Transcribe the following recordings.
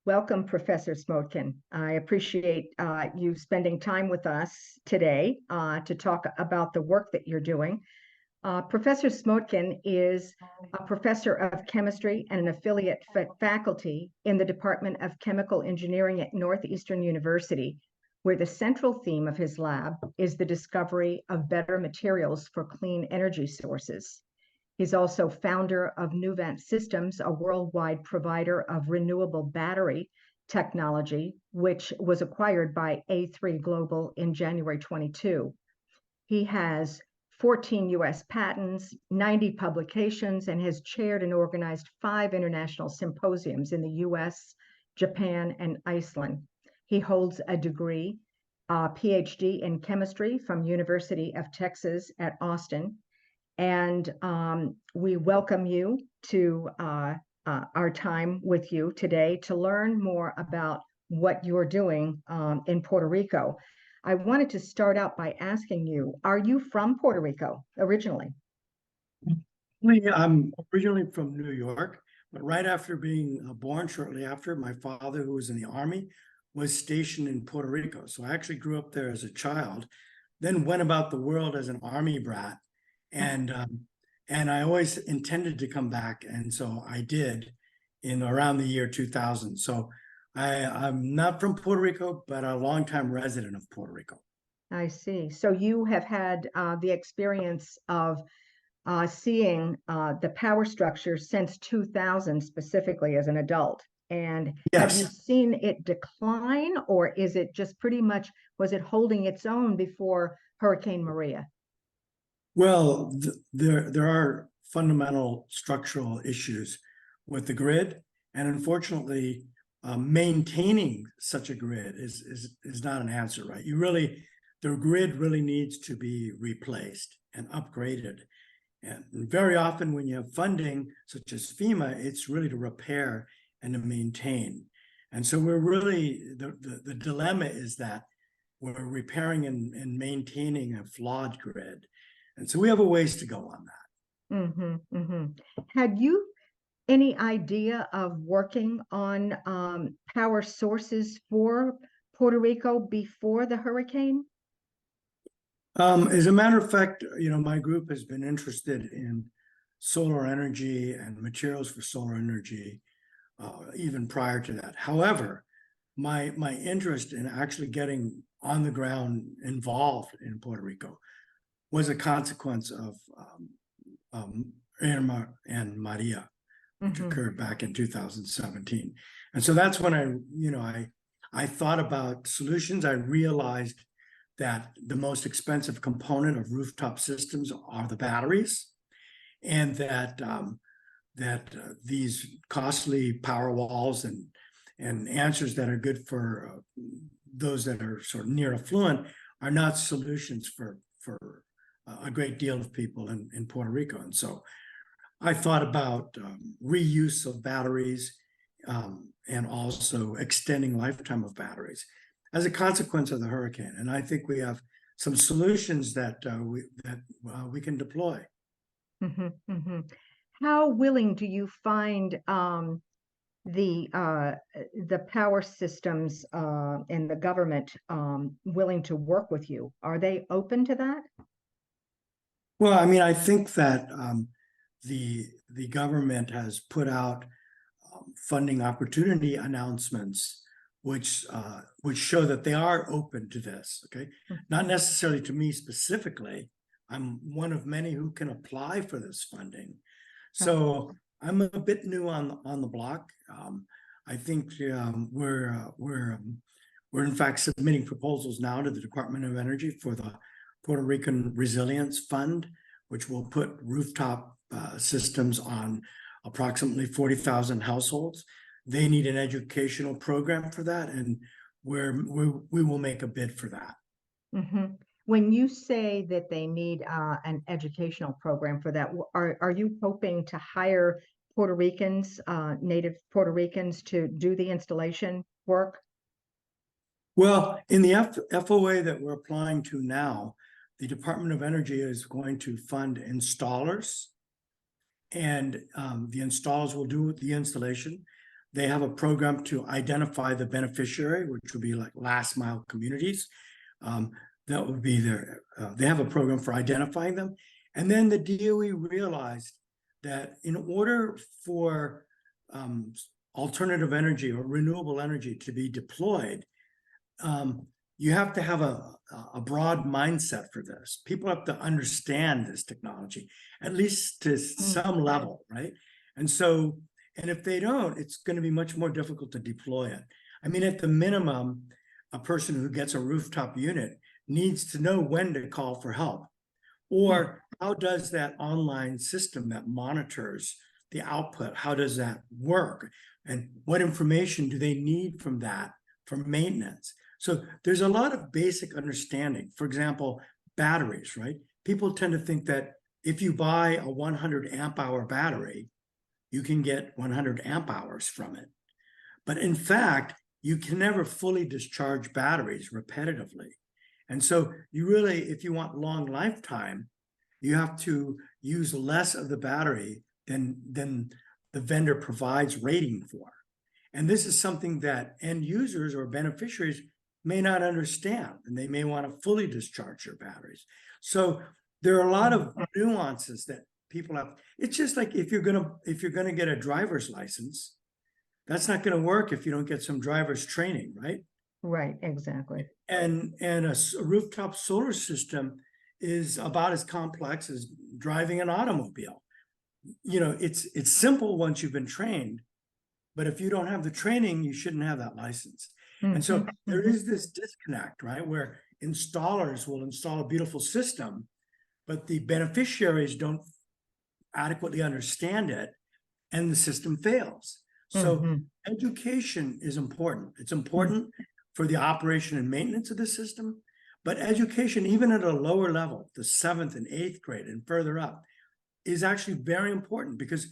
Welcome, Professor Smotkin. I appreciate you spending time with us today to talk about the work that you're doing. Professor Smotkin is a professor of chemistry and an affiliate faculty in the Department of Chemical Engineering at Northeastern University, where the central theme of his lab is the discovery of better materials for clean energy sources. He's also founder of Nuvant Systems, a worldwide provider of renewable battery technology, which was acquired by A3 Global in January 22. He has 14 US patents, 90 publications, and has chaired and organized 5 international symposiums in the US, Japan, and Iceland. He holds a degree, PhD in chemistry from University of Texas at Austin. And we welcome you to our time with you today to learn more about what you're doing in Puerto Rico. I wanted to start out by asking you, are you from Puerto Rico originally? I'm originally from New York, but right after being born, shortly after, my father, who was in the Army, was stationed in Puerto Rico. So I actually grew up there as a child, then went about the world as an Army brat. And I always intended to come back, and so I did in around the year 2000. So I'm not from Puerto Rico, but a longtime resident of Puerto Rico. I see. So you have had the experience of seeing the power structure since 2000, specifically as an adult. And Yes. Have you seen it decline, or is it just pretty much, was it holding its own before Hurricane Maria? Well, there are fundamental structural issues with the grid, and unfortunately, maintaining such a grid is not an answer, right? The grid really needs to be replaced and upgraded. And very often when you have funding, such as FEMA, it's really to repair and to maintain. And so we're really, the dilemma is that we're repairing and maintaining a flawed grid. And so we have a ways to go on that. Had you any idea of working on power sources for Puerto Rico before the hurricane? As a matter of fact, my group has been interested in solar energy and materials for solar energy even prior to that. However, my interest in actually getting on the ground involved in Puerto Rico was a consequence of Irma and Maria, which occurred back in 2017. And so that's when I thought about solutions. I realized that the most expensive component of rooftop systems are the batteries, and that these costly power walls and answers that are good for those that are sort of near affluent are not solutions for a great deal of people in Puerto Rico. And so I thought about reuse of batteries and also extending lifetime of batteries as a consequence of the hurricane. And I think we have some solutions that we can deploy. How willing do you find the power systems and the government willing to work with you? Are they open to that? Well, I mean, I think that the government has put out funding opportunity announcements, which show that they are open to this. Okay, not necessarily to me specifically. I'm one of many who can apply for this funding, so I'm a bit new on the block. I think we're in fact submitting proposals now to the Department of Energy for the Puerto Rican Resilience Fund, which will put rooftop systems on approximately 40,000 households. They need an educational program for that, and we will make a bid for that. When you say that they need an educational program for that, are you hoping to hire Puerto Ricans, native Puerto Ricans, to do the installation work? Well, in the FOA that we're applying to now, the Department of Energy is going to fund installers, and the installers will do the installation. They have a program to identify the beneficiary, which would be like last mile communities. That would be their, they have a program for identifying them. And then the DOE realized that in order for alternative energy or renewable energy to be deployed, you have to have a broad mindset for this. People have to understand this technology, at least to some level, right? And so, and if they don't, it's going to be much more difficult to deploy it. I mean, at the minimum, a person who gets a rooftop unit needs to know when to call for help. Or how does that online system that monitors the output, how does that work? And what information do they need from that for maintenance? So there's a lot of basic understanding. For example, batteries, right? People tend to think that if you buy a 100 amp hour battery, you can get 100 amp hours from it. But in fact, you can never fully discharge batteries repetitively. And so you really, if you want long lifetime, you have to use less of the battery than the vendor provides rating for. And this is something that end users or beneficiaries may not understand, and they may want to fully discharge their batteries. So there are a lot of nuances that people have. It's just like if you're gonna get a driver's license, that's not going to work if you don't get some driver's training, right? Right, exactly. And a rooftop solar system is about as complex as driving an automobile. You know, it's simple once you've been trained, but if you don't have the training, you shouldn't have that license. And so there is this disconnect, right? Where installers will install a beautiful system, but the beneficiaries don't adequately understand it, and the system fails. So education is important. It's important for the operation and maintenance of the system, but education, even at a lower level, the 7th and 8th grade and further up, is actually very important because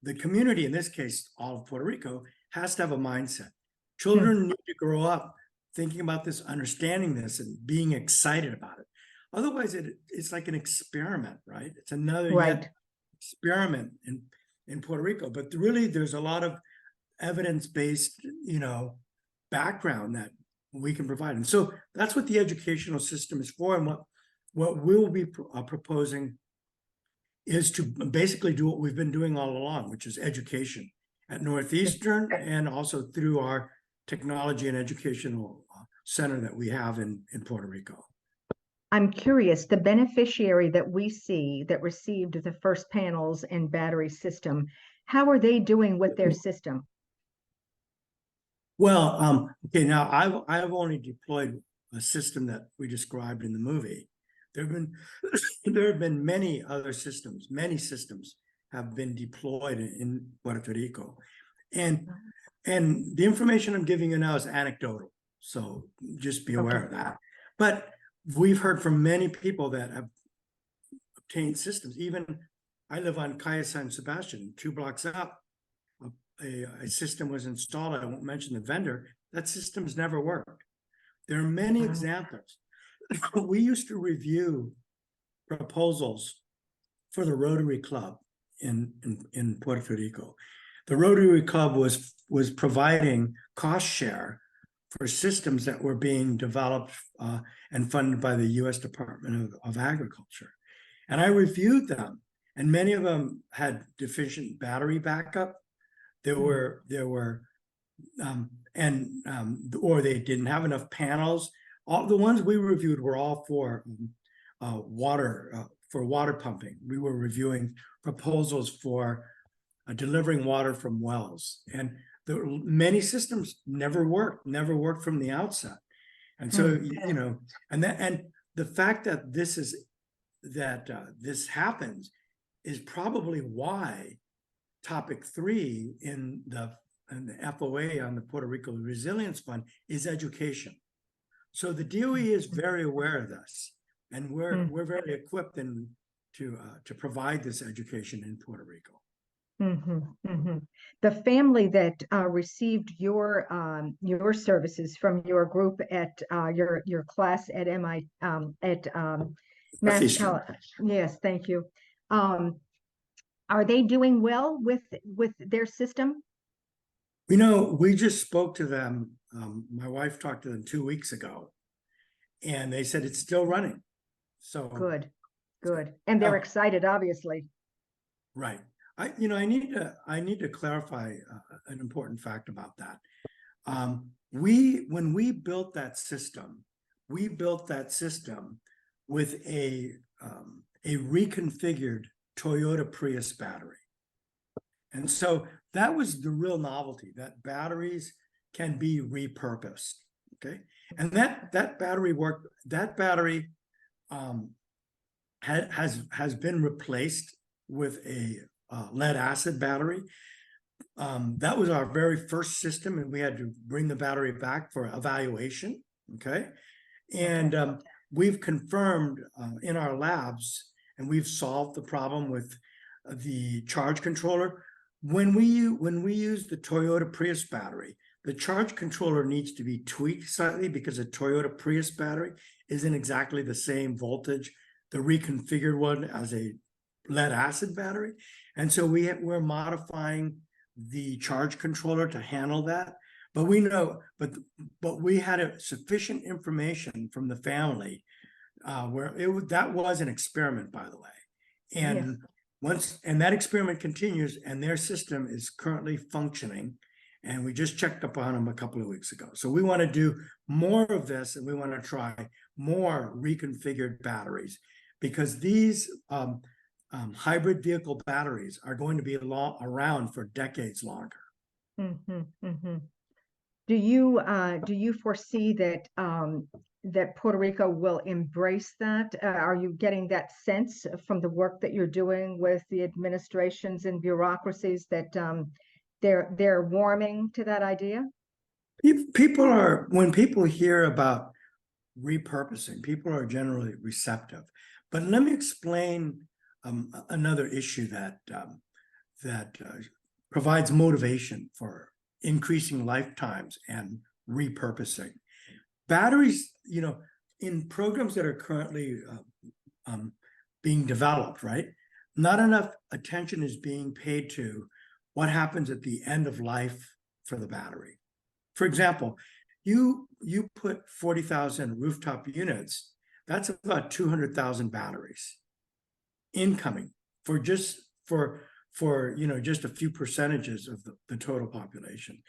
the community, in this case, all of Puerto Rico, has to have a mindset. Children need to grow up thinking about this, understanding this, and being excited about it. Otherwise, it's like an experiment, right? It's another yet experiment in Puerto Rico. But really, there's a lot of evidence-based, background that we can provide. And so that's what the educational system is for. And what we'll be proposing is to basically do what we've been doing all along, which is education at Northeastern and also through our technology and educational center that we have in Puerto Rico. I'm curious, the beneficiary that we see that received the first panels and battery system, how are they doing with their system? Well, okay, now I've only deployed a system that we described in the movie. There have been many other systems. Many systems have been deployed in Puerto Rico, and the information I'm giving you now is anecdotal, so just be aware of that. But we've heard from many people that have obtained systems. Even I live on Calle San Sebastian, 2 blocks up. A system was installed. I won't mention the vendor. That system's never worked. There are many examples. We used to review proposals for the Rotary Club in Puerto Rico. The Rotary Club was providing cost share for systems that were being developed and funded by the U.S. Department of Agriculture. And I reviewed them, and many of them had deficient battery backup. Or they didn't have enough panels. All the ones we reviewed were all for water pumping. We were reviewing proposals for delivering water from wells, and many systems never worked from the outset. And so and the fact that this happens is probably why topic 3 in the FOA on the Puerto Rico Resilience Fund is education. So the DOE is very aware of this, and we're very equipped to provide this education in Puerto Rico. The family that received your services from your group at your class at MIT at Mass College. Yes, thank you. Are they doing well with their system? We just spoke to them. My wife talked to them 2 weeks ago, and they said it's still running. So Good, good. And they're excited, obviously. right. I need to clarify an important fact about that. When we built that system, with a reconfigured Toyota Prius battery. And so that was the real novelty, that batteries can be repurposed. Okay. And that battery has been replaced with a lead acid battery. That was our very first system, and we had to bring the battery back for evaluation. Okay. And we've confirmed in our labs, and we've solved the problem with the charge controller. When we use the Toyota Prius battery, the charge controller needs to be tweaked slightly because a Toyota Prius battery isn't exactly the same voltage, the reconfigured one, as a lead acid battery. And so we're modifying the charge controller to handle that. But we know, but we had sufficient information from the family where that was an experiment, by the way. And yes. And that experiment continues, and their system is currently functioning. And we just checked up on them a couple of weeks ago. So we want to do more of this, and we want to try more reconfigured batteries, because these hybrid vehicle batteries are going to be around for decades longer. Mm-hmm, mm-hmm. Do you foresee that that Puerto Rico will embrace that? Are you getting that sense from the work that you're doing with the administrations and bureaucracies that they're warming to that idea? When people hear about repurposing, people are generally receptive. But let me explain another issue that provides motivation for increasing lifetimes and repurposing. Batteries, in programs that are currently being developed, right? Not enough attention is being paid to what happens at the end of life for the battery. For example, you put 40,000 rooftop units, that's about 200,000 batteries incoming for just a few percentages of the total population.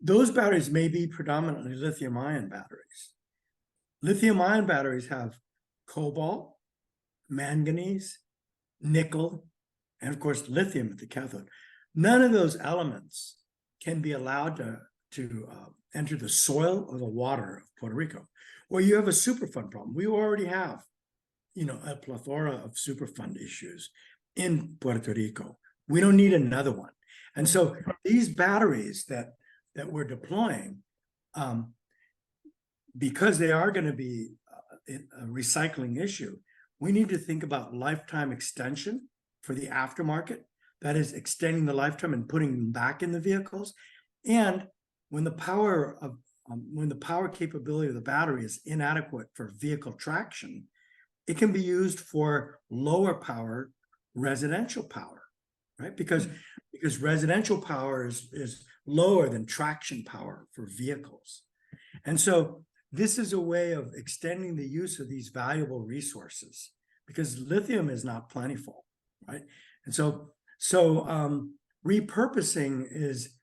Those batteries may be predominantly lithium-ion batteries. Lithium-ion batteries have cobalt, manganese, nickel, and of course lithium at the cathode. None of those elements can be allowed to enter the soil or the water of Puerto Rico, where you have a Superfund problem. We already have, a plethora of Superfund issues in Puerto Rico. We don't need another one. And so these batteries that we're deploying, because they are going to be a recycling issue, we need to think about lifetime extension for the aftermarket. That is extending the lifetime and putting them back in the vehicles. And when the power capability of the battery is inadequate for vehicle traction, it can be used for lower power residential power, right? Because residential power is lower than traction power for vehicles. And so this is a way of extending the use of these valuable resources, because lithium is not plentiful, right? And so repurposing is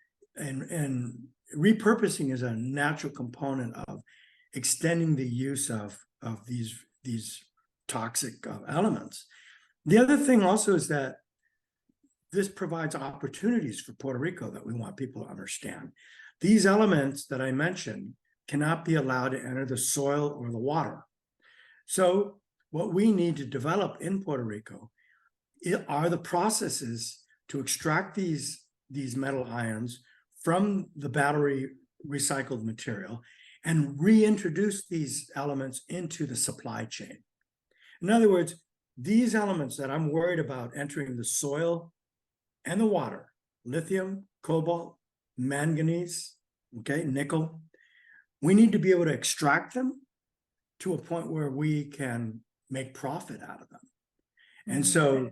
a natural component of extending the use of these toxic elements. The other thing also is that this provides opportunities for Puerto Rico that we want people to understand. These elements that I mentioned cannot be allowed to enter the soil or the water. So what we need to develop in Puerto Rico are the processes to extract these metal ions from the battery recycled material and reintroduce these elements into the supply chain. In other words, these elements that I'm worried about entering the soil and the water, lithium, cobalt, manganese, okay, nickel, we need to be able to extract them to a point where we can make profit out of them. And so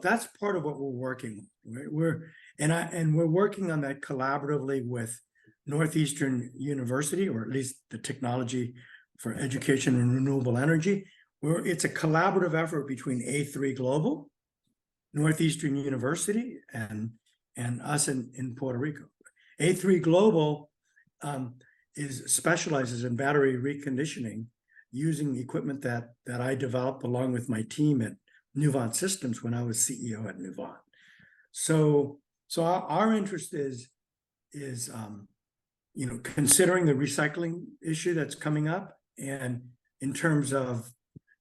that's part of what we're working with. And we're working on that collaboratively with Northeastern University, or at least the Technology for Education and Renewable Energy. It's a collaborative effort between A3 Global, Northeastern University, and us in Puerto Rico. A3 Global specializes in battery reconditioning using equipment that I developed along with my team at Nuvant Systems when I was CEO at Nuvant. So our interest is considering the recycling issue that's coming up, and in terms of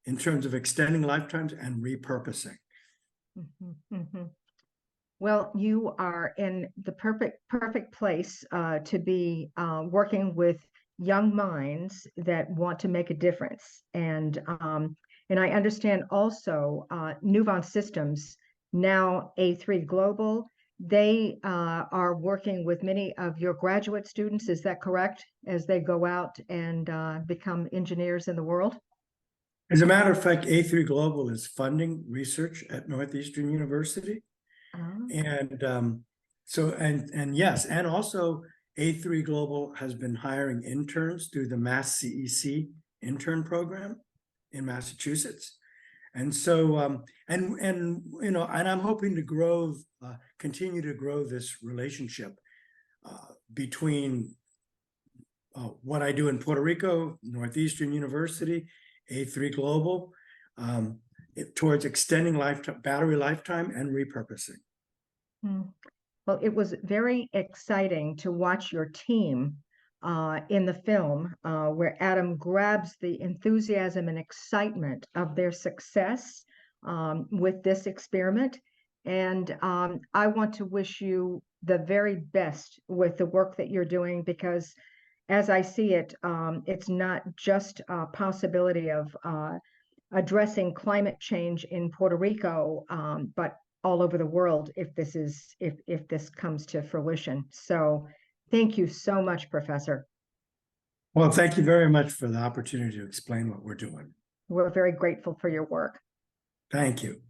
extending lifetimes and repurposing. Well, you are in the perfect place to be working with young minds that want to make a difference. And I understand also Nuvant Systems, now A3 Global, they are working with many of your graduate students. Is that correct? As they go out and become engineers in the world? As a matter of fact, A3 Global is funding research at Northeastern University. And yes, and also A3 Global has been hiring interns through the Mass CEC intern program in Massachusetts. And so, and I'm hoping to continue to grow this relationship between what I do in Puerto Rico, Northeastern University, A3 Global, towards extending battery lifetime and repurposing. Well, it was very exciting to watch your team in the film where Adam grabs the enthusiasm and excitement of their success with this experiment. And I want to wish you the very best with the work that you're doing, because as I see it, it's not just a possibility of addressing climate change in Puerto Rico, but all over the world if this comes to fruition. So thank you so much, Professor. Well, thank you very much for the opportunity to explain what we're doing. We're very grateful for your work. Thank you.